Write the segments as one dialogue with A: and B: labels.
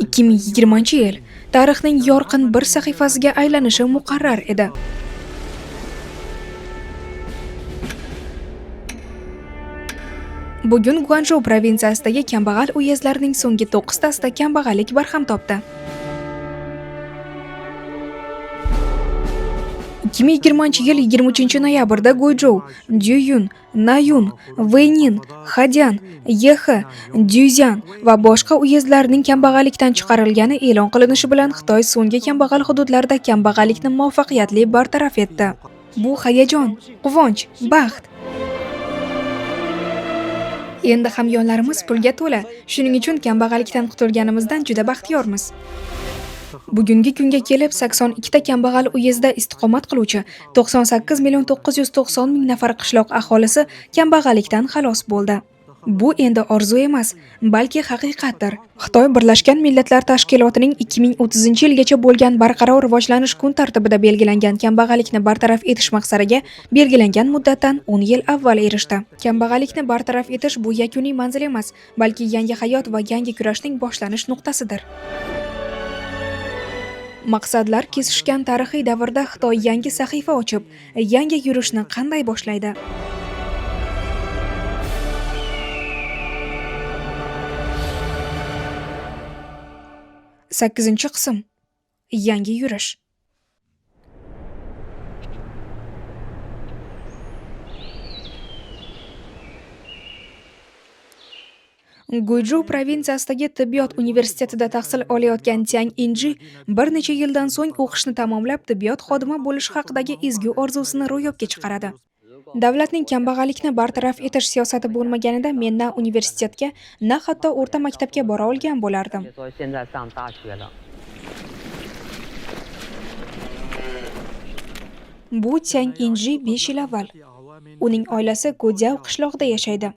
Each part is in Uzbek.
A: 2020-yil tarixning yorqin bir sahifasiga aylanishi muqarrar edi. Bugun Guanzhou provinsiyasidagi kambag'al uyezdlarning so'nggi 9 tasida kambag'allik barham topdi. 2020-yil 23-noyabrda Guizhou, Duyun, Nayun, Weynin, Hadian, Yehe, Duzyan va boshqa uyezdlarning kambag'allikdan chiqarilgani e'lon qilinishi bilan Xitoy so'nggi kambag'al hududlarda kambag'allikni muvaffaqiyatli bartaraf etdi. Bu hayajon, quvonch, baxt. Endi hamyonlarimiz pulga to'la, shuning uchun kambag'allikdan qutulganimizdan juda baxtiyormiz. Bugungi kunga kelib 82 ta kambag'al uyezdda istiqomat qiluvchi 98,990,000 nafar qishloq aholisi kambag'allikdan xalos bo'ldi. Bu endi orzu emas, balki haqiqatdir. Xitoy Birlashgan Millatlar Tashkilotining 2030-yilgacha bo'lgan barqaror rivojlanish kun tartibida belgilangan kambag'allikni bartaraf etish maqsadiga belgilangan muddatdan 10 yil avval erishdi. Kambag'allikni bartaraf etish bu yakuniy manzil emas, balki yangi hayot va yangi kurashning boshlanish nuqtasidir. Maqsadlar kesishgan tarixiy davrda Xitoy yangi sahifa ochib, yangi yurishni qanday boshlaydi? Sakkizinchi qism. Yangi yurish. Guizhou provinsiyasidagi tibbiyot universitetida tahsil olayotgan Tian Inji bir necha yildan so'ng o'qishni tamomlab tibbiyot xodimi bo'lish haqidagi ezgu orzusini ro'yobga chiqaradi. Davlatning kambag'allikni bartaraf etish siyosati bo'lmaganida men na universitetga, na hatto o'rta maktabga bora olgan bo'lardim. Bu Tian Inji 5 yil avval. Uning oilasi Gujiao qishlog'ida yashaydi.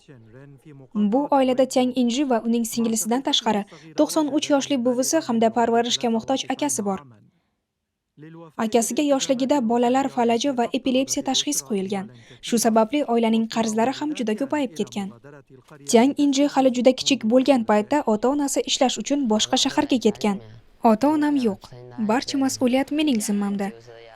A: Bu oilada Tian Inji va uning singlisidan tashqari 93 yoshli buvisi hamda parvarishga muhtoj akasi bor. Akasiga yoshligida bolalar falaji va epilepsiya tashxisi qo'yilgan. Shu sababli oilaning qarzlari ham juda ko'payib ketgan. Tian Inji hali juda kichik bo'lgan paytda ota-onasi ishlash uchun boshqa shaharga ketgan. Ota-onam yo'q. Barcha mas'uliyat mening zimmamda.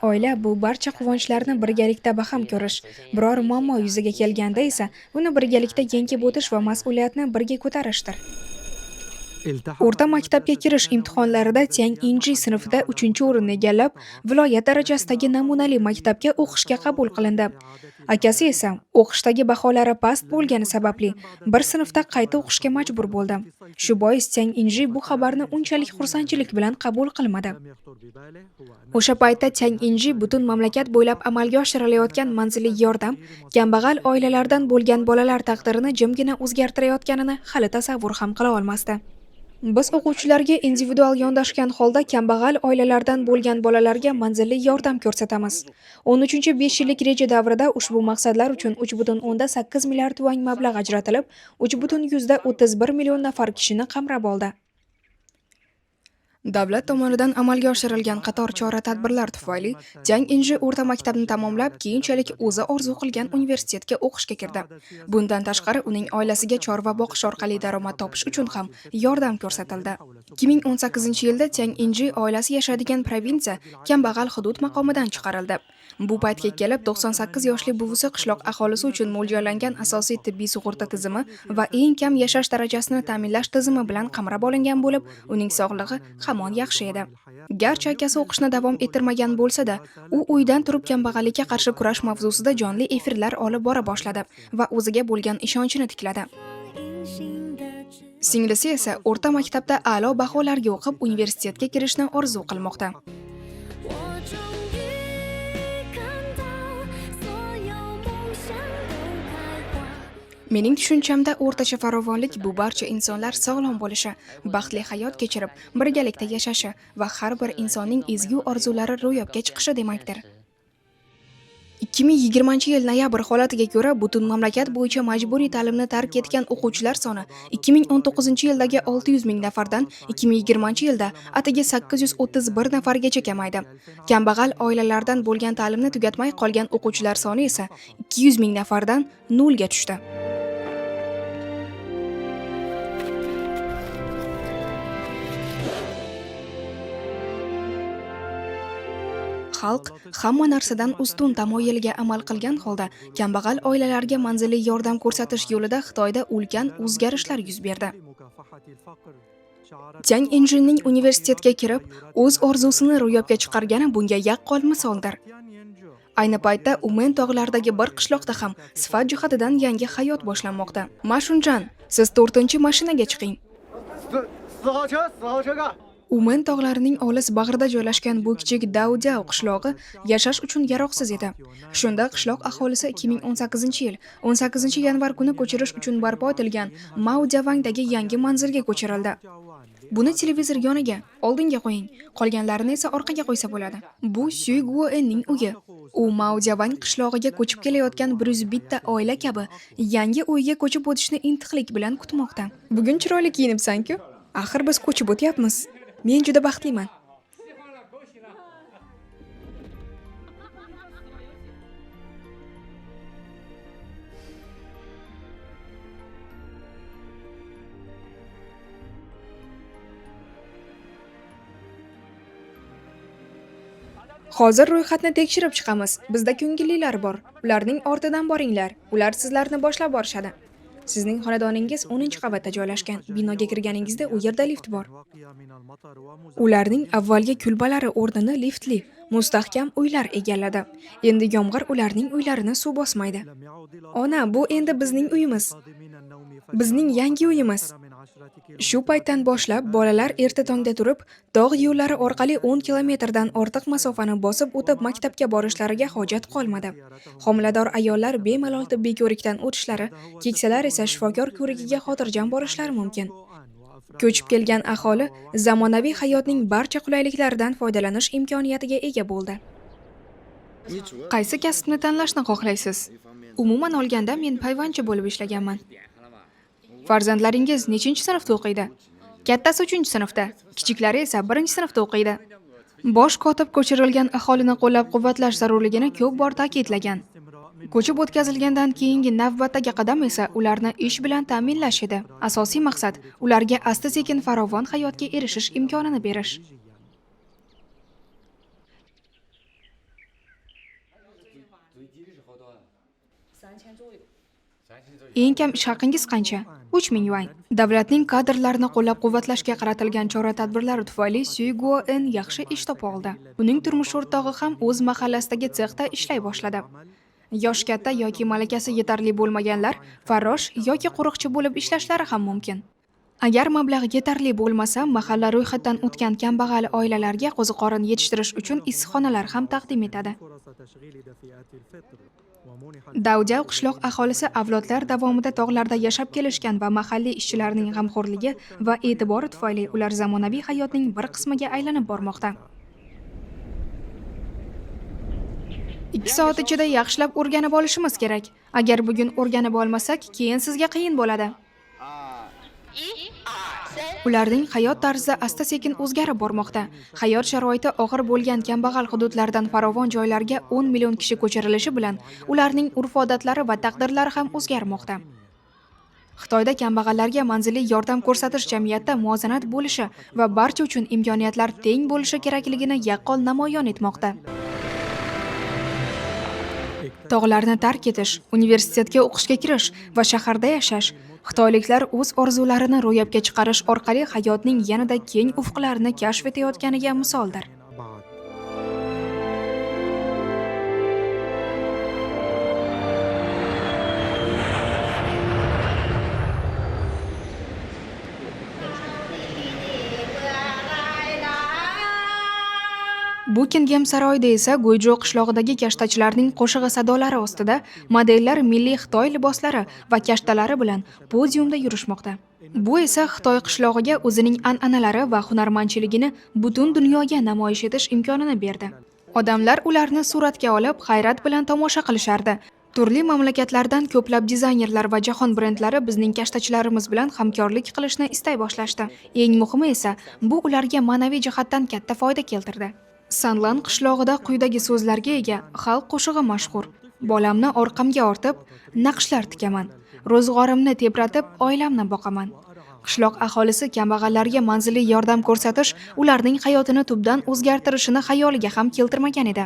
A: Oila bu barcha quvonchlarni birgalikda baham ko'rish. Biror muammo yuzaga kelganda esa uni birgalikda yengib o'tish va mas'uliyatni birga ko'tarishdir. O'rta maktabga kirish imtihonlarida Tian Inji sinfida 3-o'rinni egallab, viloyat darajasidagi namunali maktabga o'qishga qabul qilindi. Akasi esa o'qishdagi baholari past bo'lgani sababli bir sinfda qayta o'qishga majbur bo'ldi. Shu bois Tian Inji bu xabarni unchalik xursandchilik bilan qabul qilmadi. O'sha paytda Tian Inji butun mamlakat bo'ylab amalga oshirilayotgan manzilli yordam, kambag'al oilalardan bo'lgan bolalar taqdirini jimgina o'zgartirayotganini hali tasavvur ham qila olmasdi. Biz o'quvchilarga individual yondashgan holda kambag'al oilalardan bo'lgan bolalarga manzilli yordam ko'rsatamiz. 13-5 yillik reja davrida ushbu maqsadlar uchun 3,8 milliard yuan mablag' ajratilib, 3,31 million nafar kishini qamrab oldi. Davlat tomonidan amalga oshirilgan qator chora-tadbirlar tufayli Tian Inji o'rta maktabni tamomlab, keyinchalik o'zi orzu qilgan universitetga o'qishga kirdi. Bundan tashqari uning oilasiga chorva boqish orqali daromad topish uchun ham yordam ko'rsatildi. 2018-yilda Tian Inji oilasi yashaydigan provinsiya kambag'al hudud maqomidan chiqarildi. Bu paytga kelib 98 yoshli buvisi qishloq aholisi uchun mo'ljallangan asosiy tibbiy sug'urta tizimi va eng kam yashash darajasini ta'minlash tizimi bilan qamrab olingan bo'lib, uning sog'lig'i hamon yaxshi edi. Garchi akasi o'qishni davom ettirmagan bo'lsa-da, u uydan turib kambag'allikka qarshi kurash mavzusida jonli efirlar olib bora boshladi va o'ziga bo'lgan ishonchini tikladi. Singlisi esa o'rta maktabda a'lo baholarga o'qib, universitetga kirishni orzu qilmoqda. Mening tushunchamda o'rtacha farovonlik bu barcha insonlar sog'lom bo'lishi, baxtli hayot kechirib, birgalikda yashashi va har bir insonning ezgu orzulari ro'yobga chiqishi demakdir. 2020-yil noyabr holatiga ko'ra butun mamlakat bo'yicha majburiy ta'limni tark etgan o'quvchilar soni 2019-yildagi 600 ming nafardan 2020-yilda atigi 831 nafargacha kamaydi. Kambag'al oilalardan bo'lgan ta'limni tugatmay qolgan o'quvchilar soni esa 200 ming nafardan 0 ga tushdi. xalq hamma narsadan ustun tamoyiliga amal qilgan holda kambag'al oilalarga manzilli yordam ko'rsatish yo'lida Xitoyda ulkan o'zgarishlar yuz berdi. Chang Injinning universitetga kirib, o'z orzusini ro'yobga chiqargani bunga yaqqol misoldir. Ayni paytda Umen tog'laridagi bir qishloqda ham sifat jihatidan yangi hayot boshlanmoqda. Mashunjan, siz 4-mashinaga chiqing. Umen tog'larining olis bag'rida joylashgan bu kichik Daojiao qishlog'i yashash uchun yaroqsiz edi. Shunda qishloq aholisi 2018-yil 18-yanvar kuni ko'chirish uchun barpo etilgan Maojiavangdagi yangi manzilga ko'chirildi. Buni televizor yoniga, oldinga qo'ying, qolganlarini esa orqaga qo'ysa bo'ladi. Bu Xu Guoenning uyi. U Maojiavang qishlog'iga ko'chib kelayotgan 101 ta oila kabi yangi uyga ko'chib o'tishni intiqlik bilan kutmoqda. Bugun chiroyli kiyinibsan-ku? Axir biz ko'chib o'tyapmiz. Men juda baxtliman. Hozir ro'yxatni tekshirib chiqamiz. Bizda ko'ngillilar bor. Ularning ortidan boringlar. Ular sizlarni boshlab borishadi. Sizning xonadoningiz 10-qavatda joylashgan. Binoga kirganingizda u yerda lift bor. Ularning avvalgi kulbalari o'rnini liftli, mustahkam uylar egalladi. Endi yomg'ir ularning uylarini suv bosmaydi. Ona, bu endi bizning uyimiz. Bizning yangi uyimiz. Shu paytdan boshlab bolalar erta tongda turib, tog' yo'llari orqali 10 kilometrdan ortiq masofani bosib o'tib maktabga borishlariga hojat qolmadi. Homilador ayollar bemalol tibbiy ko'rikdan o'tishlari, keksalar esa shifokor ko'rigiga xotirjam borishlari mumkin. Ko'chib kelgan aholi zamonaviy hayotning barcha qulayliklaridan foydalanish imkoniyatiga ega bo'ldi. Qaysi kasbni tanlashni xohlaysiz? Umuman olganda men payvandchi bo'lib ishlaganman. Farzandlaringiz nechinchi sinfda o'qiydi? Kattasi 3-sinfda, kichiklari esa 1-sinfda o'qiydi. Bosh kotib ko'chirilgan aholini qo'llab-quvvatlash zarurligini ko'p bor ta'kidlagan. Ko'chib o'tkazilgandan keyingi navbatdagi qadam esa ularni ish bilan ta'minlash edi. Asosiy maqsad ularga asta-sekin farovon hayotga erishish imkonini berish. Eng kam ish haqingiz qancha? 3000 yuan. Davlatning kadrlarni qo'llab-quvvatlashga qaratilgan chora-tadbirlari tufayli Xu Guoen yaxshi ish topa oldi. Uning turmush o'rtog'i ham o'z mahallasidagi sexda ishlay boshladi. Yosh katta yoki malakasi yetarli bo'lmaganlar farrosh yoki qo'riqchi bo'lib ishlashlari ham mumkin. Agar mablag' yetarli bo'lmasa, mahalla ro'yxatdan o'tgan kambag'al oilalarga qo'ziqorin yetishtirish uchun issiqxonalar ham taqdim etadi. Daojiao qishloq aholisi avlodlar davomida tog'larda yashab kelishgan va mahalliy ishchilarning g'amxo'rligi va e'tibori tufayli ular zamonaviy hayotning bir qismiga aylanib bormoqda. 2 soat ichida yaxshilab o'rganib olishimiz kerak. Agar bugun o'rganib olmasak, keyin sizga qiyin bo'ladi. Ularning hayot tarzi asta-sekin o'zgarib bormoqda. Hayot sharoiti og'ir bo'lgan kambag'al hududlardan farovon joylarga 10 million kishi ko'chirilishi bilan ularning urf-odatlari va taqdirlari ham o'zgarmoqda. Xitoyda kambag'allarga manzilli yordam ko'rsatish jamiyatda muvozanat bo'lishi va barcha uchun imkoniyatlar teng bo'lishi kerakligini yaqqol namoyon etmoqda. Tog'larni tark etish, universitetga o'qishga kirish va shaharda yashash xitoyliklar o'z orzularini ro'yobga chiqarish orqali hayotning yanada keng ufqlarini kashf etayotganiga misoldir. Buckingham saroyida esa Guizhou qishlog'idagi kashtachilarning qo'shig'i sadolari ostida modellar milliy Xitoy liboslari va kashtalari bilan podiumda yurishmoqda. Bu esa Xitoy qishlog'iga o'zining an'analari va hunarmandchiligini butun dunyoga namoyish etish imkonini berdi. Odamlar ularni suratga olib, hayrat bilan tomosha qilishardi. Turli mamlakatlardan ko'plab dizaynerlar va jahon brendlari bizning kashtachilarimiz bilan hamkorlik qilishni istay boshlashdi. Eng muhimi esa bu ularga ma'naviy jihatdan katta foyda keltirdi. Sanlan qishlog'ida quyidagi so'zlarga ega xalq qo'shig'i mashhur. Bolamni orqamga ortib, naqshlar tikaman. Ro'zg'orimni tebratib, oilamni boqaman. Qishloq aholisi kambag'allarga manzilli yordam ko'rsatish ularning hayotini tubdan o'zgartirishini xayoliga ham keltirmagan edi.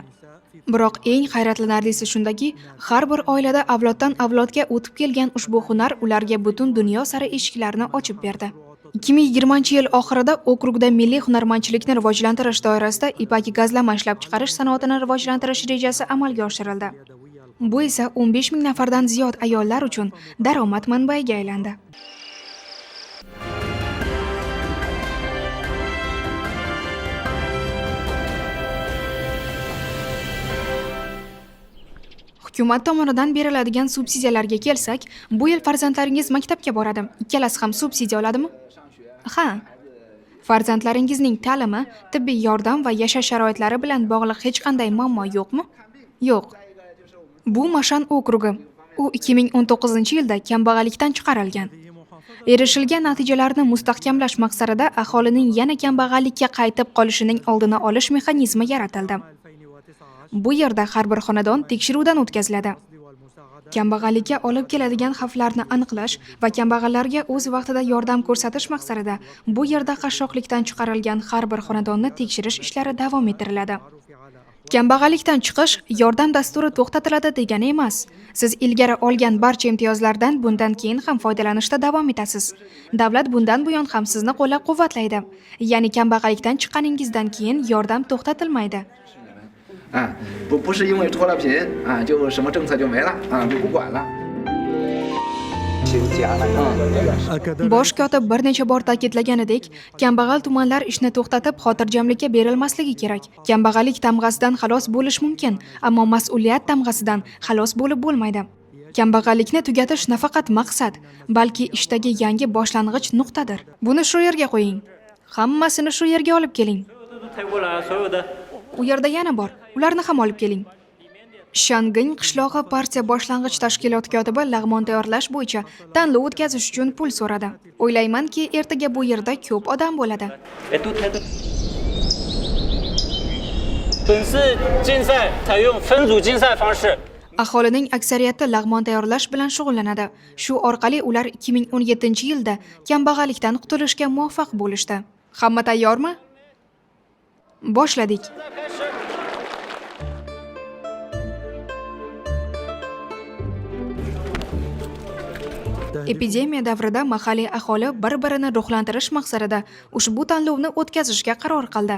A: Biroq eng hayratlanarlisi shundaki, har bir oilada avloddan avlodga o'tib kelgan ushbu hunar ularga butun dunyo sari eshiklarni ochib berdi. 2020-yil oxirida okrugda milliy hunarmandchilikni rivojlantirish doirasida ipak gazlama ishlab chiqarish sanoatini rivojlantirish rejasi amalga oshirildi. Bu esa 15 ming nafardan ziyod ayollar uchun daromad manbaiga aylandi. Hukumat tomonidan beriladigan subsidiyalarga kelsak, bu yil farzandlaringiz maktabga boradi. Ikkalasi ham subsidiya oladimi? Ha. Farzandlaringizning ta'limi, tibbiy yordam va yashash sharoitlari bilan bog'liq hech qanday muammo yo'qmi? Yo'q. Bu Mashan okrugi. U 2019-yilda kambag'allikdan chiqarilgan. Erishilgan natijalarni mustahkamlash maqsadida aholining yana kambag'allikka qaytib qolishining oldini olish mexanizmi yaratildi. Bu yerda har bir xonadon tekshiruvdan o'tkaziladi. Kambag'allikka olib keladigan xavflarni aniqlash va kambag'allarga o'z vaqtida yordam ko'rsatish maqsadida bu yerda qashshoqlikdan chiqarilgan har bir xonadonni tekshirish ishlari davom ettiriladi. Kambag'allikdan chiqish yordam dasturi to'xtatiladi degani emas. Siz ilgari olgan barcha imtiyozlardan bundan keyin ham foydalanishda davom etasiz. Davlat bundan buyon ham sizni qo'llab-quvvatlaydi. Ya'ni kambag'allikdan chiqqaningizdan keyin yordam to'xtatilmaydi.
B: 不是因为脱了贫就什么政策就没了就不管了。
A: Bosh kotib bir necha bor ta'kidlaganidek, kambag'al tumanlar ishni to'xtatib xotirjamlikka berilmasligi kerak. Kambag'allik tamg'asidan xalos bo'lish mumkin, ammo mas'uliyat tamg'asidan xalos bo'lib bo'lmaydi. Kambag'allikni tugatish nafaqat maqsad, balki ishdagi yangi boshlang'ich nuqtadir. Buni shu yerga qo'ying. Hammasini shu yerga olib keling. U yerda yana bor. Ularni ham olib keling. Shangin qishlog'i partiya boshlang'ich tashkilot kotibi lag'mon tayyorlash bo'yicha tanlov o'tkazish uchun pul so'radi. O'ylaymanki, ertaga bu yerda ko'p odam bo'ladi. Aholining aksariyati lag'mon tayyorlash bilan shug'ullanadi. Shu orqali ular 2017-yilda kambag'allikdan qutulishga muvaffaq bo'lishdi. Hamma tayyormi? Boshladik. Epidemiya davrida mahalliy aholi bir-birini ruhlantirish maqsadida ushbu tanlovni o'tkazishga qaror qildi.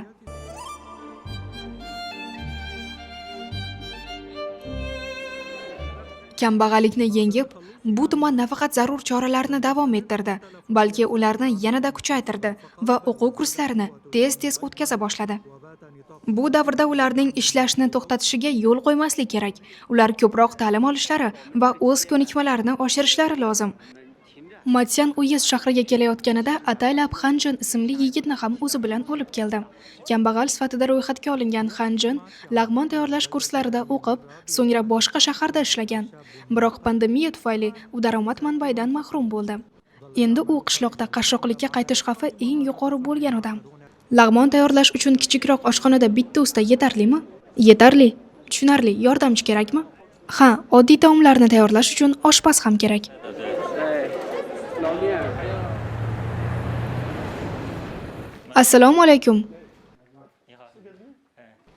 A: Kambag'allikni yengib, bu tuman nafaqat zarur choralarni davom ettirdi, balki ularni yanada kuchaytirdi va o'quv kurslarini tez-tez o'tkaza boshladi. Bu davrda ularning ishlashni to'xtatishiga yo'l qo'ymaslik kerak. Ular ko'proq ta'lim olishlari va o'z ko'nikmalarini oshirishlari lozim. Matyan Uyez shahriga kelayotganida Ataylab Hanjin ismli yigitni ham o'zi bilan olib keldi. Kambag'al sifatida ro'yxatga olingan Hanjin lag'mon tayyorlash kurslarida o'qib, so'ngra boshqa shaharda ishlagan. Biroq pandemiya tufayli u daromad manbaidan mahrum bo'ldi. Endi u qishloqda qashshoqlikka qaytish xavfi eng yuqori bo'lgan odam. Lag'mon tayyorlash uchun kichikroq oshxonada bitta usta yetarlimi? Yetarli. Tushunarli. Yordamchi kerakmi? Ha, oddiy taomlarni tayyorlash uchun oshpaz ham kerak. Assalomu alaykum.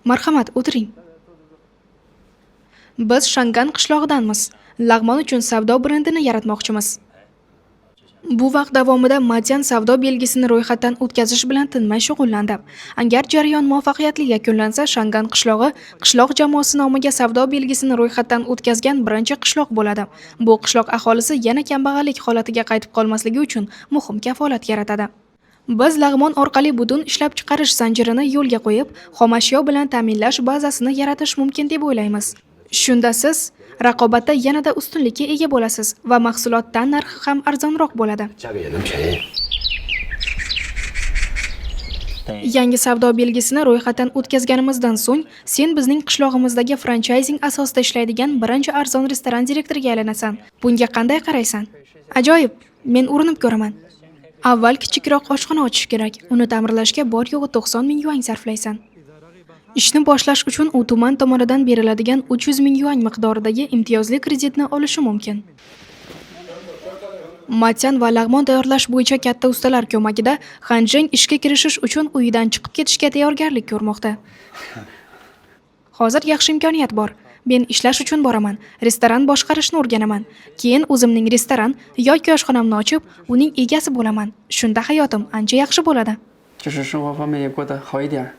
A: Marhamat, o'tiring. Biz Shangan qishlog'idanmiz. Lag'mon uchun savdo brendini yaratmoqchimiz. Bu vaqt davomida Matyan savdo belgisini ro'yxatdan o'tkazish bilan tinmay shug'ullandi. Agar jarayon muvaffaqiyatli yakunlansa, Shangan qishlog'i qishloq jamoasi nomiga savdo belgisini ro'yxatdan o'tkazgan birinchi qishloq bo'ladi. Bu qishloq aholisi yana kambag'allik holatiga qaytib qolmasligi uchun muhim kafolat yaratadi. Biz lag'mon orqali butun ishlab chiqarish zanjirini yo'lga qo'yib, xomashyo bilan ta'minlash bazasini yaratish mumkin deb o'ylaymiz. Shunda siz raqobatda yanada ustunlikka ega bo'lasiz va mahsulotdan narxi ham arzonroq bo'ladi. Yangi savdo belgisini ro'yxatdan o'tkazganimizdan so'ng, sen bizning qishlog'imizdagi franshaysing asosida ishlaydigan birinchi arzon restoran direktoriga aylanasan. Bunga qanday qaraysan? Ajoyib, men urinib ko'raman. Avval kichikroq oshxona ochish kerak. Uni ta'mirlashga bor yo'g'i 90 ming yuan sarflaysan. Ishni boshlash uchun u tuman tomonidan beriladigan 300 ming yuan miqdoridagi imtiyozli kreditni olishi mumkin. Matyan va lag'mon tayyorlash bo'yicha katta ustalar ko'magida Hanjing ishga kirishish uchun uyidan chiqib ketishga tayyorgarlik ko'rmoqda. Hozir yaxshi imkoniyat bor. Men ishlash uchun boraman, restoran boshqarishni o'rganaman. Keyin o'zimning restoran yoki oshxonamni ochib, uning egasi bo'laman. Shunda hayotim ancha yaxshi bo'ladi.
C: 就是生活方面也过得好一点。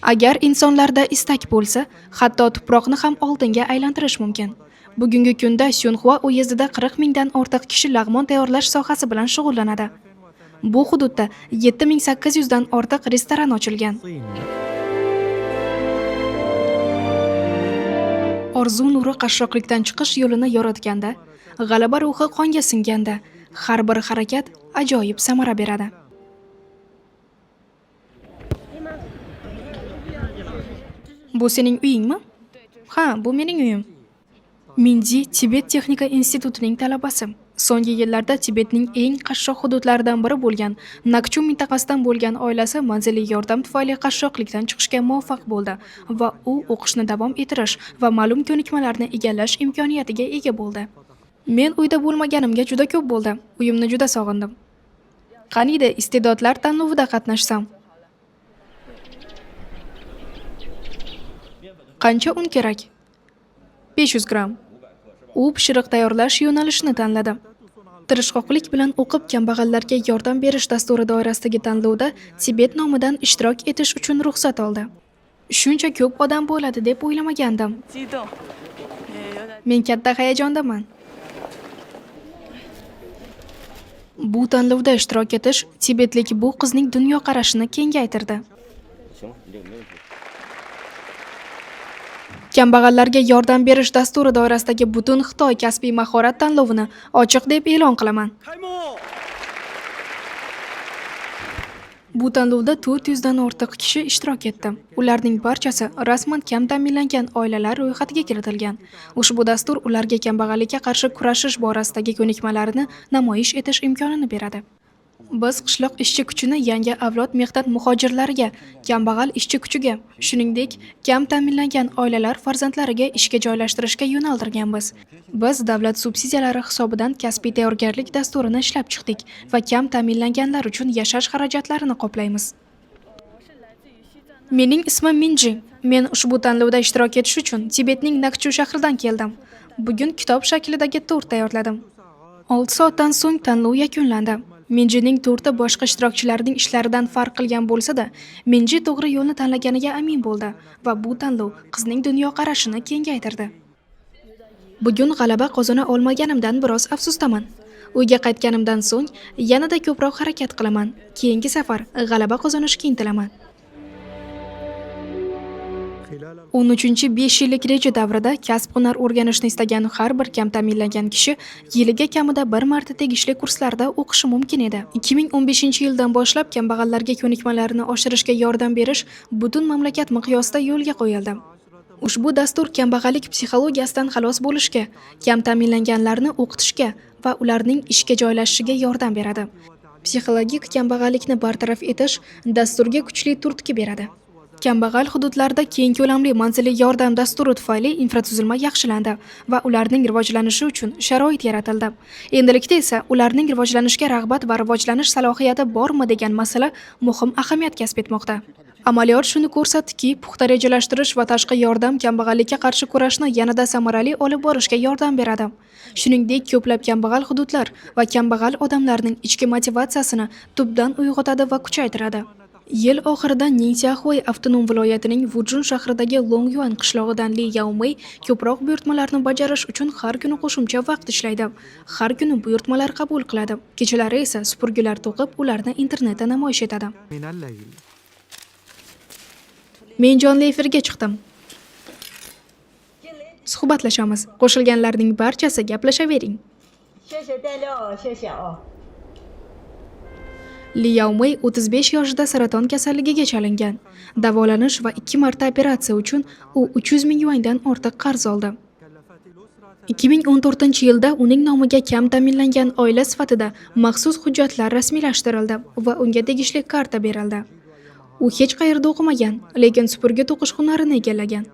A: Agar insonlarda istak bo'lsa, hatto tuproqni ham oltinga aylantirish mumkin. Bugungi kunda Syunhua uyezdida 40 mingdan ortiq kishi lag'mon tayyorlash sohasi bilan shug'ullanadi. Bu hududda 7800 dan ortiq restoran ochilgan. Orzu nuri qashshoqlikdan chiqish yo'lini yoritganda, g'alaba ruhi qonga singanda, har bir harakat ajoyib samara beradi. Bu sening uyingmi? Ha, bu mening uyim. Minji Tibet Texnika institutining talabasi. So'nggi yillarda Tibetning eng qashshoq hududlaridan biri bo'lgan Nakchu mintaqasidan bo'lgan oilasi manziliy yordam tufayli qashshoqlikdan chiqishga muvaffaq bo'ldi va u o'qishni davom ettirish va ma'lum ko'nikmalarni egallash imkoniyatiga ega bo'ldi. Men uyda bo'lmaganimga juda ko'p bo'ldi. Uyimni juda sog'indim. Qaniydi iste'dodlar tanlovida qatnashsam. Qancha un kerak? 500 gram. U pishiriq tayyorlash yo'nalishini tanladi. Tirishqoqlik bilan o'qib kambag'allarga yordam berish dasturi doirasidagi tanlovda Tibet nomidan ishtirok etish uchun ruxsat oldi. Shuncha ko'p odam bo'ladi deb o'ylamagandim. Men katta hayajondaman. Bu tanlovda ishtirok etish tibetlik bu qizning dunyoqarashini kengaytirdi. Kambag'allarga yordam berish dasturi doirasidagi butun Xitoy kasbiy mahorat tanlovini ochiq deb e'lon qilaman. Bu tanlovda 400 dan ortiq kishi ishtirok etdi. Ularning barchasi rasman kam ta'minlangan oilalar ro'yxatiga kiritilgan. Ushbu dastur ularga kambag'allikka qarshi kurashish borasidagi ko'nikmalarini namoyish etish imkonini beradi. Biz qishloq ishchi kuchini yangi avlod mehnat muhojirlariga, kambag'al ishchi kuchiga, shuningdek, kam ta'minlangan oilalar farzandlariga ishga joylashtirishga yo'naltirganmiz. Biz davlat subsidiyalari hisobidan kasbiy tayyorgarlik dasturini ishlab chiqdik va kam ta'minlanganlar uchun yashash xarajatlarini qoplaymiz. Mening ismim Minji. Men ushbu tanlovda ishtirok etish uchun Tibetning Nakchu shahridan keldim. Bugun kitob shaklidagi tort tayyorladim. 6 soatdan so'ng tanlov yakunlandi. Minjining torti boshqa ishtirokchilarning ishlaridan farq qilgan bo'lsa-da, Minji to'g'ri yo'lni tanlaganiga amin bo'ldi va bu tanlov qizning dunyoqarashini kengaytirdi. Bugun g'alaba qozona olmaganimdan biroz afsusdaman. Uyga qaytganimdan so'ng yanada ko'proq harakat qilaman. Keyingi safar g'alaba qozonishga intilaman. 13-5 yillik reja davrida kasb-hunar o'rganishni istagan har bir kam ta'minlangan kishi yiliga kamida bir marta tegishli kurslarda o'qishi mumkin edi. 2015-yildan boshlab kambag'allarga ko'nikmalarini oshirishga yordam berish butun mamlakat miqyosida yo'lga qo'yildi. Ushbu dastur kambag'allik psixologiyasidan xalos bo'lishga, kam ta'minlanganlarni o'qitishga va ularning ishga joylashishiga yordam beradi. Psixologik kambag'allikni bartaraf etish dasturga kuchli turtki beradi. Kambag'al hududlarda keng ko'lamli manziliy yordam dasturi tufayli infratuzilma yaxshilandi va ularning rivojlanishi uchun sharoit yaratildi. Endilikda esa ularning rivojlanishga rag'bat va rivojlanish salohiyati bormi degan masala muhim ahamiyat kasb etmoqda. Amaliyot shuni ko'rsatdiki, puxta rejalashtirish va tashqi yordam kambag'allikka qarshi kurashni yanada samarali olib borishga yordam beradi. Shuningdek, ko'plab kambag'al hududlar va kambag'al odamlarning ichki motivatsiyasini tubdan uyg'otadi va kuchaytiradi. Yil oxirida Ningxiahui avtonom viloyatining Wujun shahridagi Longyuan qishlog'idan Li Yaomei ko'proq buyurtmalarni bajarish uchun har kuni qo'shimcha vaqt ishlaydi. Har kuni buyurtmalar qabul qiladi. Kechalari esa supurgilar to'qib, ularni internetda namoyish etadi. Men jonli efirga chiqdim. Suhbatlashamiz. Qo'shilganlarning barchasi gaplashavering. Li Yaomei 35 yoshida saraton kasalligiga chalingan. Davolanish va 2 marta operatsiya uchun u 300 ming yuandan ortiq qarz oldi. 2014-yilda uning nomiga kam ta'minlangan oila sifatida maxsus hujjatlar rasmiylashtirildi va unga tegishli karta berildi. U hech qayerda o'qimagan, lekin supurgi to'qish hunarini egallagan.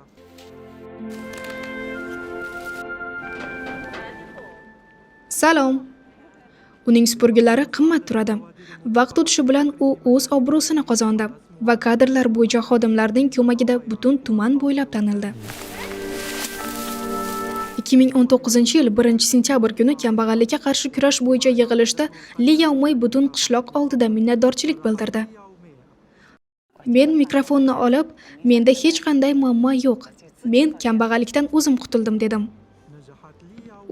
A: Salom. Uning supurgilari qimmat turadi. Vaqt o'tishi bilan u o'z obro'sini qozondi va kadrlar bo'yicha xodimlarning ko'magida butun tuman bo'ylab tanildi. 2019-yil 1-sentyabr kuni kambag'allikka qarshi kurash bo'yicha yig'ilishda Li Yaomey butun qishloq oldida minnatdorchilik bildirdi. Men mikrofonni olib, menda hech qanday muammo yo'q. Men kambag'allikdan o'zim qutuldim dedim.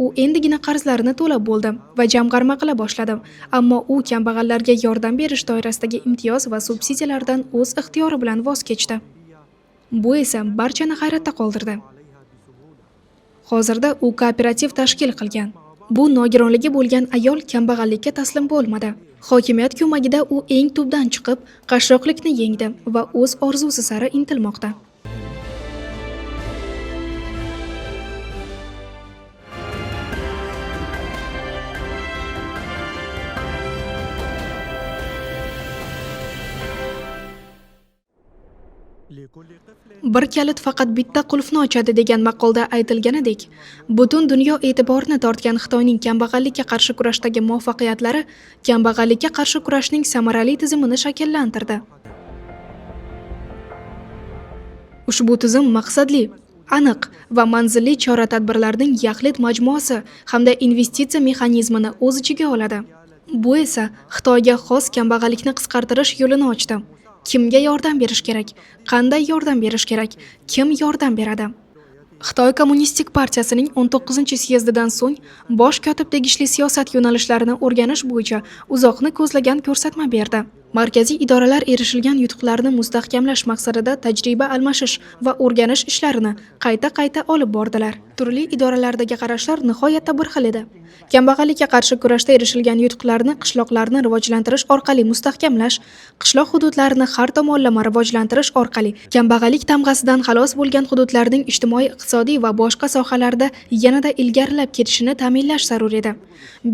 A: U endigina qarzlarini to'lab bo'ldi va jamg'arma qila boshladi. Ammo u kambag'allarga yordam berish doirasidagi imtiyoz va subsidiyalardan o'z ixtiyori bilan voz kechdi. Bu esa barchani hayratda qoldirdi. Hozirda u kooperativ tashkil qilgan. Bu nogironligi bo'lgan ayol kambag'allikka taslim bo'lmadi. Hokimiyat ko'magida u eng tubdan chiqib, qashshoqlikni yengdi va o'z orzusi sari intilmoqda. Bir kalit faqat bitta qulfni ochadi degan maqolda aytilganidek, butun dunyo e'tiborini tortgan Xitoyning kambag'allikka qarshi kurashdagi muvaffaqiyatlari kambag'allikka qarshi kurashning samarali tizimini shakllantirdi. Ushbu tizim maqsadli, aniq va manzilli chora-tadbirlarning yaxlit majmuasi hamda investitsiya mexanizmini o'z ichiga oladi. Bu esa Xitoyga xos kambag'allikni qisqartirish yo'lini ochdi. Kimga yordam berish kerak? Qanday yordam berish kerak? Kim yordam beradi? Xitoy Kommunistik partiyasining 19-syezdidan so'ng bosh kotib tegishli siyosat yo'nalishlarini o'rganish bo'yicha uzoqni ko'zlagan ko'rsatma berdi. Markaziy idoralar erishilgan yutuqlarni mustahkamlash maqsadida tajriba almashish va o'rganish ishlarini qayta olib bordilar. Turli idoralardagi qarashlar nihoyatda bir xil edi. Kambag'allikka qarshi kurashda erishilgan yutuqlarni qishloqlarni rivojlantirish orqali mustahkamlash, qishloq hududlarini har tomonlama rivojlantirish orqali kambag'allik tamg'asidan xalos bo'lgan hududlarning ijtimoiy, iqtisodiy va boshqa sohalarda yanada ilgarilab ketishini ta'minlash zarur edi.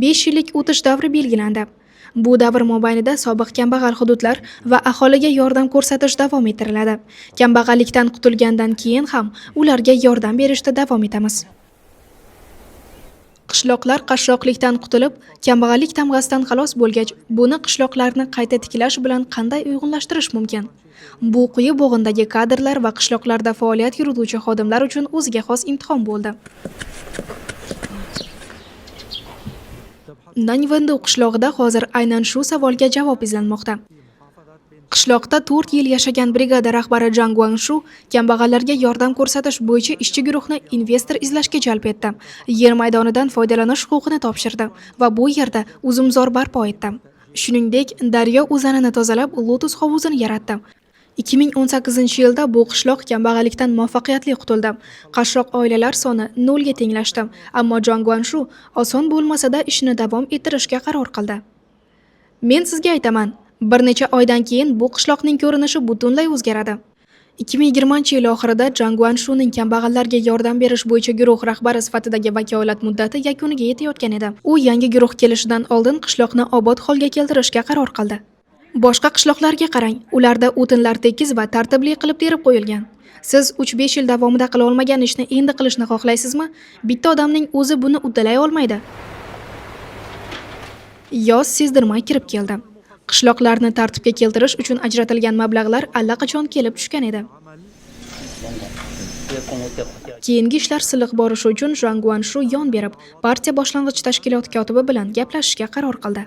A: 5 yillik o'tish davri belgilandi. Bu davr mobaynida sobiq kambag'al hududlar va aholiga yordam ko'rsatish davom ettiriladi. Kambag'allikdan qutulgandan keyin ham ularga yordam berishda davom etamiz. Qishloqlar qashshoqlikdan qutulib, kambag'allik tamg'asidan xalos bo'lgach, buni qishloqlarni qayta tiklash bilan qanday uyg'unlashtirish mumkin? Bu quyi bo'g'indagi kadrlar va qishloqlarda faoliyat yurituvchi xodimlar uchun o'ziga xos imtihon bo'ldi. Nanvendu qishlog'ida hozir aynan shu savolga javob izlanmoqda. Qishloqda 4 yil yashagan brigada rahbari Zhang Guangshu kambag'allarga yordam ko'rsatish bo'yicha ishchi guruhni investor izlashga jalb etdi. Yer maydonidan foydalanish huquqini topshirdi va bu yerda uzumzor barpo etdi. Shuningdek, daryo o'zanini tozalab, lotus hovuzini yaratdi. 2018-yilda bu qishloq kambag'allikdan muvaffaqiyatli qutuldi. Qashshoq oilalar soni 0 ga tenglashdi, ammo Zhang Guangshu oson bo'lmasa-da ishni davom ettirishga qaror qildi. Men sizga aytaman, bir necha oydan keyin bu qishloqning ko'rinishi butunlay o'zgaradi. 2020-yil oxirida Zhang Guangshuning kambag'allarga yordam berish bo'yicha guruh rahbari sifatidagi vakolat muddati yakuniga yetayotgan edi. U yangi guruh kelishidan oldin qishloqni obod holga keltirishga qaror qildi. Boshqa qishloqlarga qarang, ularda o'tinlar tekis va tartibli qilib terib qo'yilgan. Siz 3-5 yil davomida qila olmagan ishni endi qilishni xohlaysizmi? Bitta odamning o'zi buni uddalay olmaydi. Yoz sezdirmay kirib keldi. Qishloqlarni tartibga keltirish uchun ajratilgan mablag'lar allaqachon kelib tushgan edi. Keyingi ishlar silliq borishi uchun Zhang Guangshu yon berib, partiya boshlang'ich tashkilot kotibi bilan gaplashishga qaror qildi.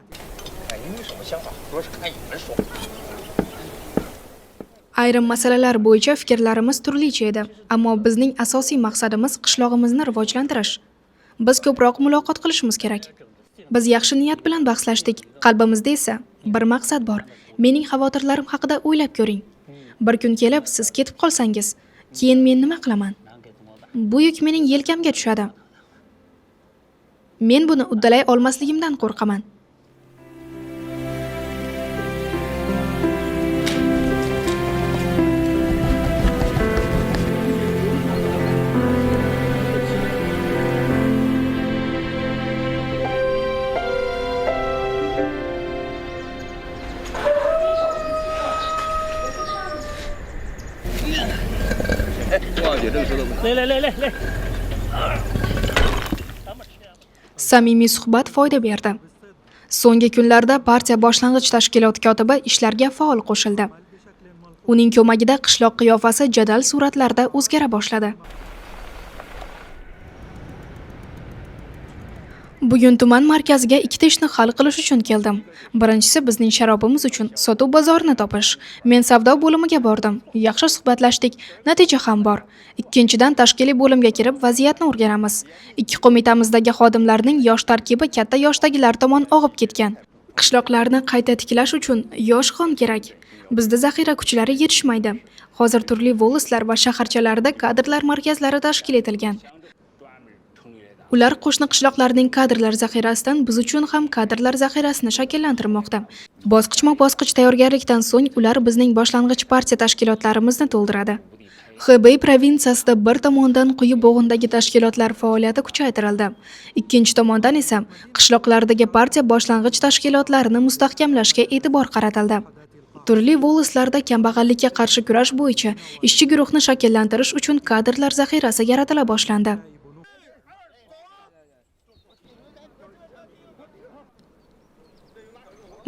A: Ayrim masalalar bo'yicha fikrlarimiz turlicha edi, ammo bizning asosiy maqsadimiz qishlog'imizni rivojlantirish. Biz ko'proq muloqot qilishimiz kerak. Biz yaxshi niyat bilan bahslashdik, qalbimizda esa bir maqsad bor. Mening xavotirlarim haqida o'ylab ko'ring. Bir kun kelib siz ketib qolsangiz, keyin men nima qilaman? Bu yuk mening yelkamga tushadi. Men buni uddalay olmasligimdan qo'rqaman. Samimiy suhbat foyda berdi. So'nggi kunlarda partiya boshlang'ich tashkilot kotibi ishlarga faol qo'shildi. Uning ko'magida qishloq qiyofasi jadal suratlarda o'zgara boshladi. Bugun tuman markaziga ikkita ishni hal qilish uchun keldim. Birinchisi bizning sharobimiz uchun sotuv bozorini topish. Men savdo bo'limiga bordim. Yaxshi suhbatlashdik, natija ham bor. Ikkinchidan tashkiliy bo'limga kirib vaziyatni o'rganamiz. Ikki qo'mitamizdagi xodimlarning yosh tarkibi katta yoshdagilar tomon og'ib ketgan. Qishloqlarni qayta tiklash uchun yosh qon kerak. Bizda zaxira kuchlari yetishmaydi. Hozir turli voloslar va shaharchalarda kadrlar markazlari tashkil etilgan. Ular qo'shni qishloqlarning kadrlar zaxirasidan biz uchun ham kadrlar zaxirasini shakllantirmoqda. Bosqichma-bosqich tayyorgarlikdan so'ng ular bizning boshlang'ich partiya tashkilotlarimizni to'ldiradi. Xubey provinsiyasida bir tomondan quyi bo'g'indagi tashkilotlar faoliyati kuchaytirildi. Ikkinchi tomondan esa qishloqlardagi partiya boshlang'ich tashkilotlarini mustahkamlashga e'tibor qaratildi. Turli voloslarda kambag'allikka qarshi kurash bo'yicha ishchi guruhni shakllantirish uchun kadrlar zaxirasi yaratila boshlandi.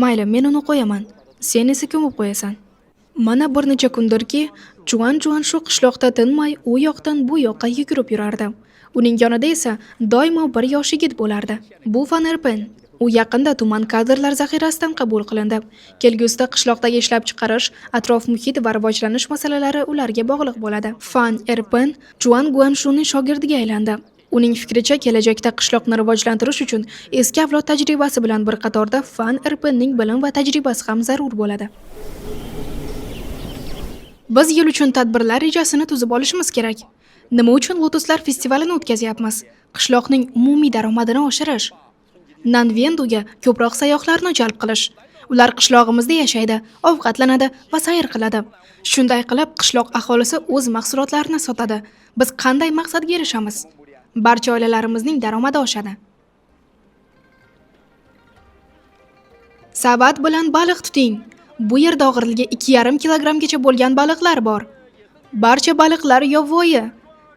A: Mayli, men uni qo'yaman. Sen esa ko'mib qo'yasan. Mana bir necha kundirki, Juan shu qishloqda tinmay u yoqdan bu yoqqa yugurib yurardi. Uning yonida esa doimo bir yosh yigit bo'lardi. Bu Van Erpen. U yaqinda tuman kadrlar zaxirasidan qabul qilindi. Kelgusida qishloqdagi ishlab chiqarish, atrof muhit va rivojlanish masalalari ularga bog'liq bo'ladi. Van Erpen Juan Guanshuning shogirdiga aylandi. Uning fikricha, kelajakda qishloqni rivojlantirish uchun eski avlod tajribasi bilan bir qatorda Van Erpenning bilim va tajribasi ham zarur bo'ladi. Biz yil uchun tadbirlar rejasini tuzib olishimiz kerak. Nima uchun Lotuslar festivalini o'tkazyapmiz? Qishloqning umumiy daromadini oshirish. Nanvenduga ko'proq sayyohlarni jalb qilish. Ular qishlog'imizda yashaydi, ovqatlanadi va sayr qiladi. Shunday qilib, qishloq aholisi o'z mahsulotlarini sotadi. Biz qanday maqsadga erishamiz? Barcha oilalarimizning daromadi oshadi. Savat bilan baliq tuting. Bu yerda og'irligi 2,5 kilogramgacha bo'lgan baliqlar bor. Barcha baliqlar yovvoyi.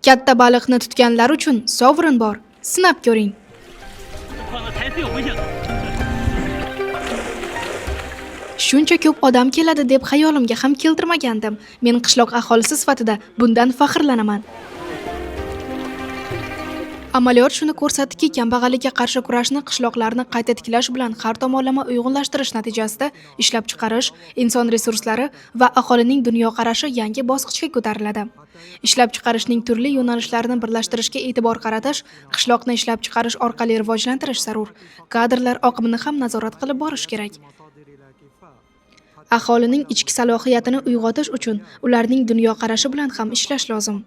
A: Katta baliqni tutganlar uchun sovrin bor. Sinab ko'ring. Shuncha ko'p odam keladi deb xayolimga ham keltirmagandim. Men qishloq aholisi sifatida bundan faxrlanaman. Amaliyot shuni ko'rsatdiki, kambag'allikka qarshi kurashni qishloqlarni qayta tiklash bilan har tomonlama uyg'unlashtirish natijasida ishlab chiqarish, inson resurslari va aholining dunyoqarashi yangi bosqichga ko'tariladi. Ishlab chiqarishning turli yo'nalishlarini birlashtirishga e'tibor qaratish, qishloqni ishlab chiqarish orqali rivojlantirish zarur. Kadrlar oqimini ham nazorat qilib borish kerak. Aholining ichki salohiyatini uyg'otish uchun ularning dunyoqarashi bilan ham ishlash lozim.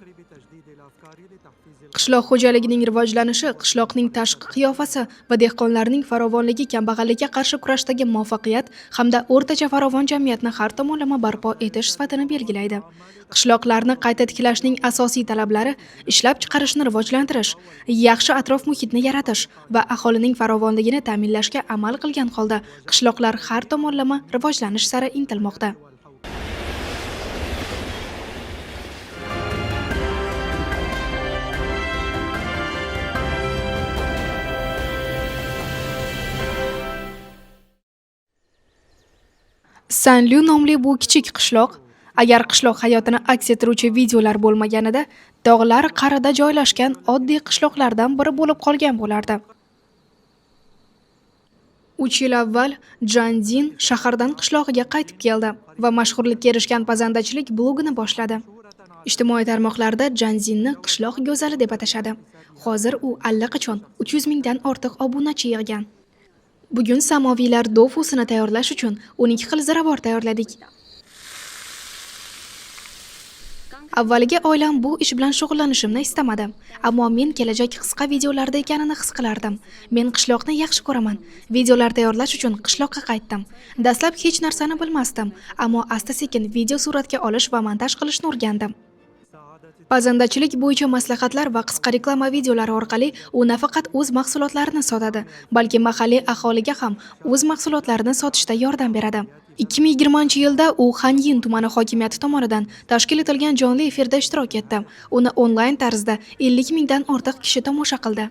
A: Qishloq xo'jaligining rivojlanishi, qishloqning tashqi qiyofasi va dehqonlarning farovonligi kambag'allikka qarshi kurashdagi muvaffaqiyat hamda o'rtacha farovon jamiyatni har tomonlama barpo etish sifatini belgilaydi. Qishloqlarni qayta tiklashning asosiy talablari ishlab chiqarishni rivojlantirish, yaxshi atrof muhitni yaratish va aholining farovonligini ta'minlashga amal qilgan holda qishloqlar har tomonlama rivojlanish sari intilmoqda. Sanlu nomli bu kichik qishloq, agar qishloq hayotini aks ettiruvchi videolar bo'lmaganida, tog'lar qa'rida joylashgan oddiy qishloqlardan biri bo'lib qolgan bo'lardi. 3 yil avval Jandin shahardan qishlog'iga qaytib keldi va mashhurlikka erishgan pazandachilik blogini boshladi. Ijtimoiy tarmoqlarda Jandinni qishloq go'zali deb atashadi. Hozir u allaqachon 300 mingdan ortiq obunachi yig'gan. Bugun samoviylar dofusini tayyorlash uchun 12 xil ziravor tayyorladik. Avvaliga oilam bu ish bilan shug'ullanishimni istamadi, ammo men kelajak qisqa videolarda ekanini his qilardim. Men qishloqni yaxshi ko'raman. Videolar tayyorlash uchun qishloqqa qaytdim. Dastlab hech narsani bilmasdim, ammo asta-sekin video suratga olish va montaj qilishni o'rgandim. Pazandachilik bo'yicha maslahatlar va qisqa reklama videolari orqali u nafaqat o'z mahsulotlarini sotadi, balki mahalliy aholiga ham o'z mahsulotlarini sotishda yordam beradi. 2020-yilda u Hanyin tumani hokimiyati tomonidan tashkil etilgan jonli efirda ishtirok etdi. Uni onlayn tarzda 50 mingdan ortiq kishi tomosha qildi.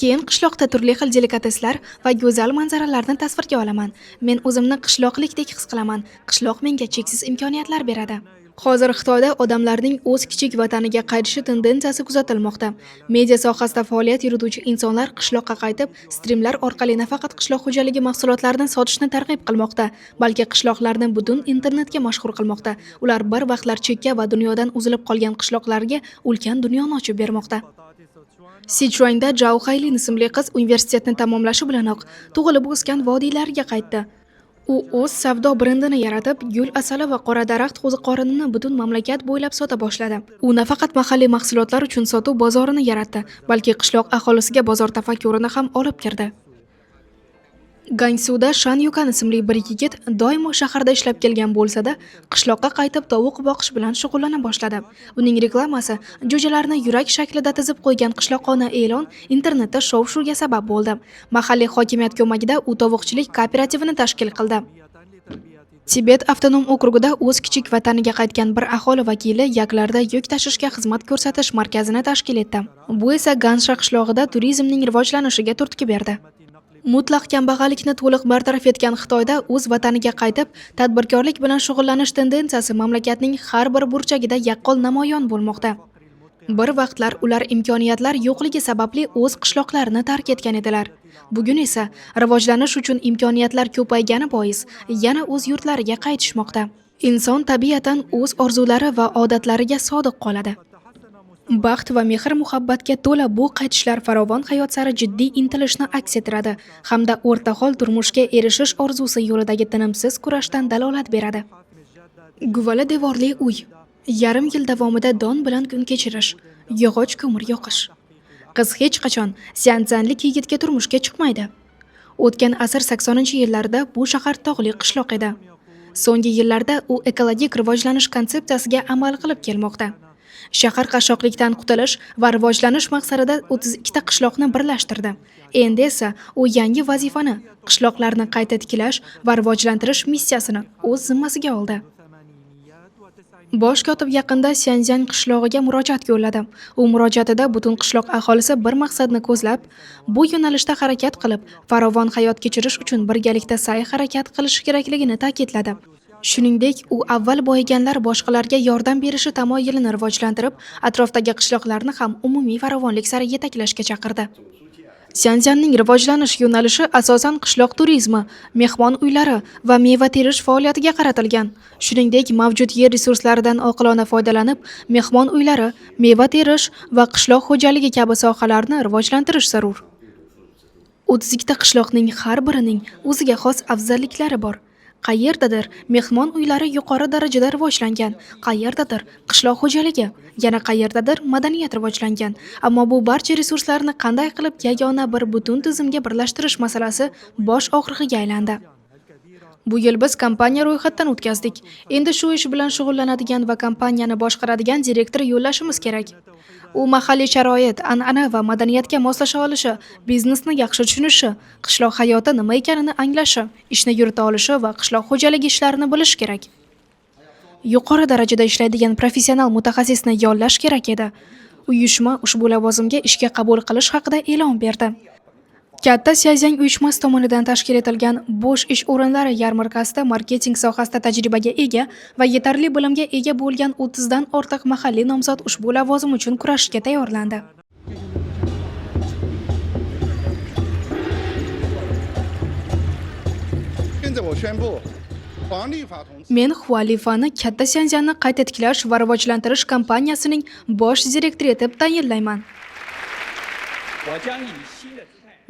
A: Keyin qishloqda turli xil delikateslar va go'zal manzaralarni tasvirga olaman. Men o'zimni qishloqlikdek his qilaman. Qishloq menga cheksiz imkoniyatlar beradi. Hozir Xitoyda odamlarning o'z kichik vataniga qaytishi tendensiyasi kuzatilmoqda. Media sohasida faoliyat yurituvchi insonlar qishloqqa qaytib, strimlar orqali nafaqat qishloq xo'jaligi mahsulotlarini sotishni targ'ib qilmoqda, balki qishloqlarni butun internetga mashhur qilmoqda. Ular bir vaqtlar chekka va dunyodan uzilib qolgan qishloqlarga ulkan dunyoni ochib bermoqda. Sichuanda Zhao Hailin ismli qiz universitetni tamomlashi bilanoq tug'ilib o'sgan vodiylarga qaytdi. U o'z savdo brendini yaratib, gul asali va qora daraxt qo'ziqorinini butun mamlakat bo'ylab sota boshladi. U nafaqat mahalliy mahsulotlar uchun sotuv bozorini yaratdi, balki qishloq aholisiga bozor tafakkurini ham olib kirdi. Gansuda Shan Yukan ismli bir yigit doimo shaharda ishlab kelgan bo'lsa-da, qishloqqa qaytib tovuq boqish bilan shug'ullana boshladi. Uning reklamasi jo'jalarni yurak shaklida tizib qo'ygan qishloqona e'lon internetda shov-shuvga sabab bo'ldi. Mahalliy hokimiyat ko'magida u tovuqchilik kooperativini tashkil qildi. Tibet avtonom okrugida o'z kichik vataniga qaytgan bir aholi vakili yaklarda yuk tashishga xizmat ko'rsatish markazini tashkil etdi. Bu esa Gansha qishlog'ida turizmning rivojlanishiga turtki berdi. Mutlaq kambag'allikni to'liq bartaraf etgan Xitoyda o'z vataniga qaytib, tadbirkorlik bilan shug'ullanish tendensiyasi mamlakatning har bir burchagida yaqqol namoyon bo'lmoqda. Bir vaqtlar ular imkoniyatlar yo'qligi sababli o'z qishloqlarini tark etgan edilar. Bugun esa rivojlanish uchun imkoniyatlar ko'paygani bois yana o'z yurtlariga qaytishmoqda. Inson tabiatan o'z orzulari va odatlariga sodiq qoladi. Baxt va mehr-muhabbatga to'la bu qaytishlar farovon hayot sari jiddiy intilishni aks ettiradi hamda o'rtahol turmushga erishish orzusi yo'lidagi tinimsiz kurashdan dalolat beradi. Guvala devorli uy, yarim yil davomida don bilan kun kechirish, yog'och ko'mir yoqish. Qiz hech qachon Sianzanlik yigitga turmushga chiqmaydi. O'tgan asr 80-yillarda bu shahar tog'li qishloq edi. So'nggi yillarda u ekologik rivojlanish konsepsiyasiga amal qilib kelmoqda. Shahar qashshoqlikdan qutulish va rivojlanish maqsadida 32 ta qishloqni birlashtirdi. Endi esa u yangi vazifani, qishloqlarni qayta tiklash va rivojlantirish missiyasini o'z zimmasiga oldi. Bosh kotib yaqinda Sianzan qishlog'iga murojaat yo'lladi. U murojaatida butun qishloq aholisi bir maqsadni ko'zlab, bu yo'nalishda harakat qilib, farovon hayot kechirish uchun birgalikda sa'y-harakat qilish kerakligini ta'kidladi. Shuningdek, u avval boyiganlar boshqalarga yordam berishi tamoyilini rivojlantirib, atrofdagi qishloqlarni ham umumiy farovonlik sari yetaklashga chaqirdi. Sianzanning rivojlanish yo'nalishi asosan qishloq turizmi, mehmon uylari va meva terish faoliyatiga qaratilgan. Shuningdek, mavjud yer resurslaridan oqilona foydalanib, mehmon uylari, meva terish va qishloq xo'jaligi kabi sohalarni rivojlantirish zarur. 32 ta qishloqning har birining o'ziga xos afzalliklari bor. Qayerdadir mehmon uylari yuqori darajada rivojlangan, qayerdadir qishloq xo'jaligi, yana qayerdadir madaniyat rivojlangan. Ammo bu barcha resurslarni qanday qilib yagona bir butun tizimga birlashtirish masalasi bosh og'rig'iga aylandi. Bu yil biz kompaniya ro'yxatdan o'tkazdik. Endi shu ish bilan shug'ullanadigan va kompaniyani boshqaradigan direktor yo'llashimiz kerak. U mahalliy sharoit, an'ana va madaniyatga moslasha olishi, biznesni yaxshi tushunishi, qishloq hayoti nima ekanini anglashi, ishni yurita olishi va qishloq xo'jaligi ishlarini bilishi kerak. Yuqori darajada ishlaydigan professional mutaxassisni yollash kerak edi. Uyushma ushbu lavozimga ishga qabul qilish haqida e'lon berdi. Katta Sianzan uyushmasi tomonidan tashkil etilgan bo'sh ish o'rinlari yarmarkasida marketing sohasida tajribaga ega va yetarli bilimga ega bo'lgan 30 dan ortiq mahalliy nomzod ushbu lavozim uchun kurashishga tayyorlandi. Men Hua Lifani Katta Sianzanni qayta tiklash va rivojlantirish kompaniyasining bosh direktori etib tayinlayman.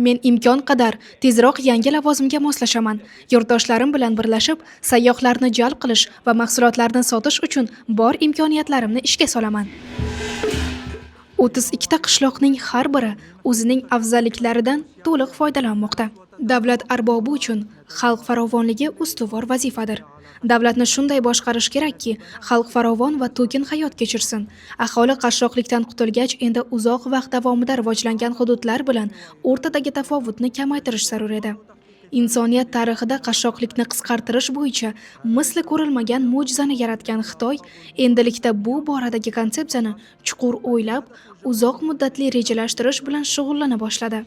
A: Men imkon qadar tezroq yangi lavozimga moslashaman. Yurtdoshlarim bilan birlashib, sayyohlarni jalb qilish va mahsulotlarni sotish uchun bor imkoniyatlarimni ishga solaman. 32 ta qishloqning har biri o'zining afzalliklaridan to'liq foydalanmoqda. Davlat arbobi uchun xalq farovonligi ustuvor vazifadir. Davlatni shunday boshqarish kerakki, xalq farovon va to'kin hayot kechirsin. Aholi qashshoqlikdan qutulgach, endi uzoq vaqt davomida rivojlangan hududlar bilan o'rtadagi tafovutni kamaytirish zarur edi. insoniyat tarixida qashshoqlikni qisqartirish bo'yicha misli ko'rilmagan mo'jizani yaratgan Xitoy endilikda bu boradagi konsepsiyani chuqur o'ylab, uzoq muddatli rejalashtirish bilan shug'ullana boshladi.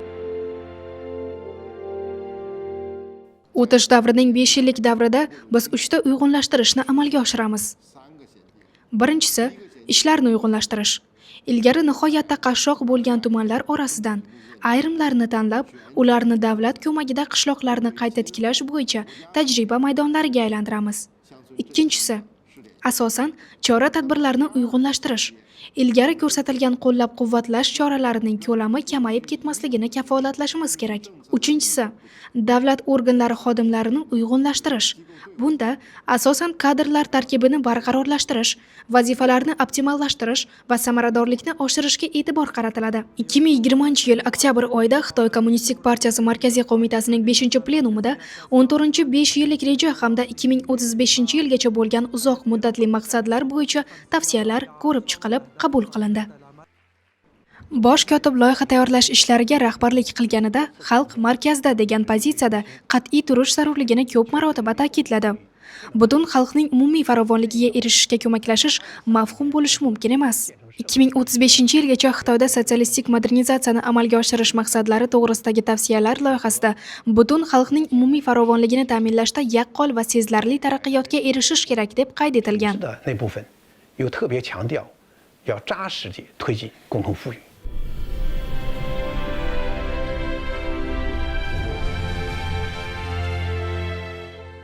A: O'tish davrining 5 yillik davrida biz 3 ta uyg'unlashtirishni amalga oshiramiz. Birinchisi, ishlarni uyg'unlashtirish. Ilgari nihoyatda qashshoq bo'lgan tumanlar orasidan ayrimlarini tanlab, ularni davlat ko'magida qishloqlarni qayta tiklash bo'yicha tajriba maydonlariga aylantiramiz. Ikkinchisi, asosan chora-tadbirlarni uyg'unlashtirish. Ilgari ko'rsatilgan qo'llab-quvvatlash choralarining ko'lami kamayib ketmasligini kafolatlashimiz kerak. Uchinchisi, davlat organlari xodimlarini uyg'unlashtirish. Bunda asosan kadrlar tarkibini barqarorlashtirish, vazifalarni optimallashtirish va samaradorlikni oshirishga e'tibor qaratiladi. 2020-yil oktyabr oyida Xitoy Kommunistik partiyasi Markaziy qo'mitasining 5-plenumida 14-5 yillik reja hamda 2035-yilgacha bo'lgan uzoq muddatli maqsadlar bo'yicha tavsiyalar ko'rib chiqilib qabul qilindi. Bosh kotib loyiha tayyorlash ishlariga rahbarlik qilganida xalq markazda degan pozitsiyada qat'iy turish zarurligini ko'p marotaba ta'kidladi. Butun xalqning umumiy farovonligiga erishishga ko'maklashish mafhum bo'lishi mumkin emas. 2035-yilgacha Xitoyda sotsialistik modernizatsiyani amalga oshirish maqsadlari to'g'risidagi tavsiyalar loyihasida butun xalqning umumiy farovonligini ta'minlashda yaqqol va sezilarli taraqqiyotga erishish kerak deb qayd etilgan.
D: 要扎实地推进共同富裕。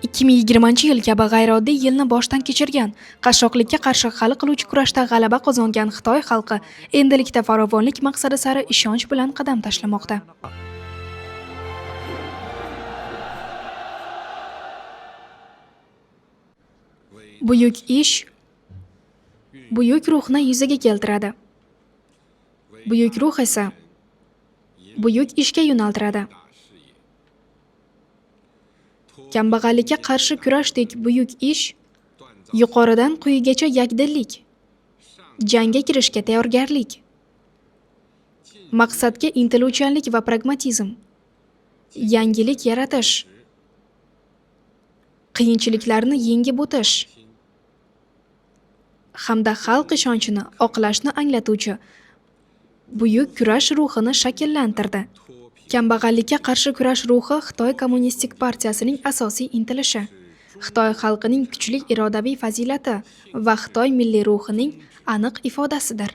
A: 2020 yil kabi g'ayrioddiy yilni boshdan kechirgan, qashshoqlikka qarshi hal qiluvchi kurashda g'alaba qozongan Xitoy xalqi endilikda farovonlik maqsadi sari ishonch bilan qadam tashlamoqda. Buyuk ish buyuk ruhni yuzaga keltiradi. Buyuk ruh esa buyuk ishga yo'naltiradi. Kambag'allikka qarshi kurashdek buyuk ish yuqoridan quyigacha yakdillik, jangga kirishga tayyorgarlik, maqsadga intiluvchanlik va pragmatizm, yangilik yaratish, qiyinchiliklarni yengib o'tish hamda xalq ishonchini oqlashni anglatuvchi buyuk kurash ruhini shakllantirdi. Kambag'allikka qarshi kurash ruhi Xitoy Kommunistik partiyasining asosiy intilishi, Xitoy xalqining kuchli irodaviy fazilati va Xitoy milliy ruhining aniq ifodasidir.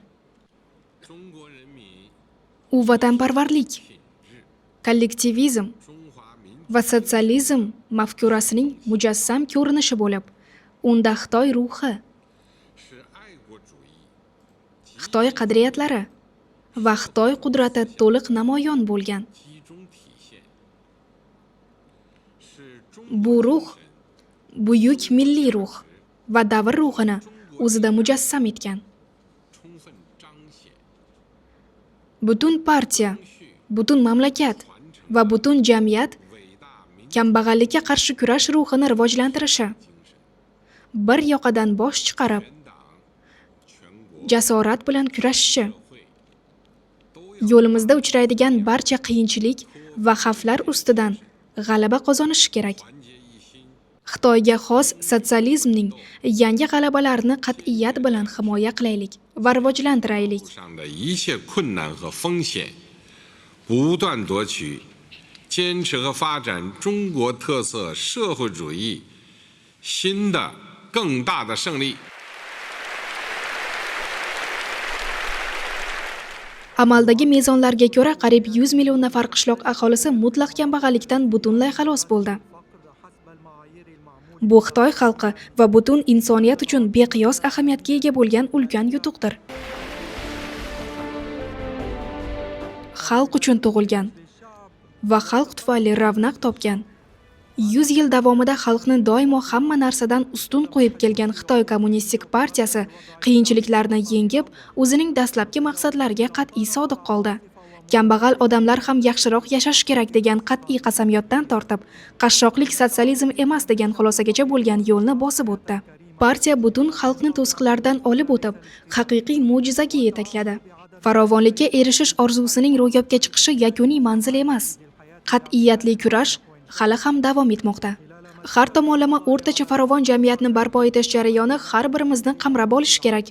A: U vatanparvarlik, kollektivizm va sotsializm mafkurasining mujassam ko'rinishi bo'lib, unda Xitoy ruhi, Xitoy qadriyatlari va Xitoy qudrati to'liq namoyon bo'lgan. Bu ruh buyuk milliy ruh va davr ruhini o'zida mujassam etgan. Butun partiya, butun mamlakat va butun jamiyat kambag'allikka qarshi kurash ruhini rivojlantirishi, bir yoqadan bosh chiqarib, jasorat bilan kurashishi, yo'limizda uchraydigan barcha qiyinchilik va xavflar ustidan g'alaba qozonishi kerak. Xitoyga xos sotsializmning yangi g'alabalarini qat'iyat bilan himoya qilaylik va rivojlantiraylik.
E: 一切困难和风险，不断夺取，坚持和发展中国特色社会主义新的更大的胜利。
A: Amaldagi mezonlarga ko'ra qariyb 100 million nafar qishloq aholisi mutlaq kambag'allikdan butunlay xalos bo'ldi. Bu Xitoy xalqi va butun insoniyat uchun beqiyos ahamiyatga ega bo'lgan ulkan yutuqdir. Xalq uchun tug'ilgan va xalq tufayli ravnaq topgan, 100 yil davomida xalqni doimo hamma narsadan ustun qo'yib kelgan Xitoy Kommunistik partiyasi qiyinchiliklarni yengib, o'zining dastlabki maqsadlariga qat'iy sodiq qoldi. Kambag'al odamlar ham yaxshiroq yashash kerak degan qat'iy qasamyoddan tortib, qashshoqlik sotsializm emas degan xulosagacha bo'lgan yo'lni bosib o'tdi. Partiya butun xalqni to'siqlardan olib o'tib, haqiqiy mo'jizaga yetakladi. Farovonlikka erishish orzusining ro'yobga chiqishi yakuniy manzil emas. Qat'iyatli kurash hali ham davom etmoqda. Har tomonlama o'rtacha farovon jamiyatni barpo etish jarayoni har birimizni qamrab olishi kerak.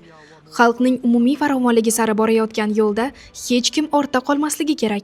A: Xalqning umumiy farovonligi sari borayotgan yo'lda hech kim ortda qolmasligi kerak.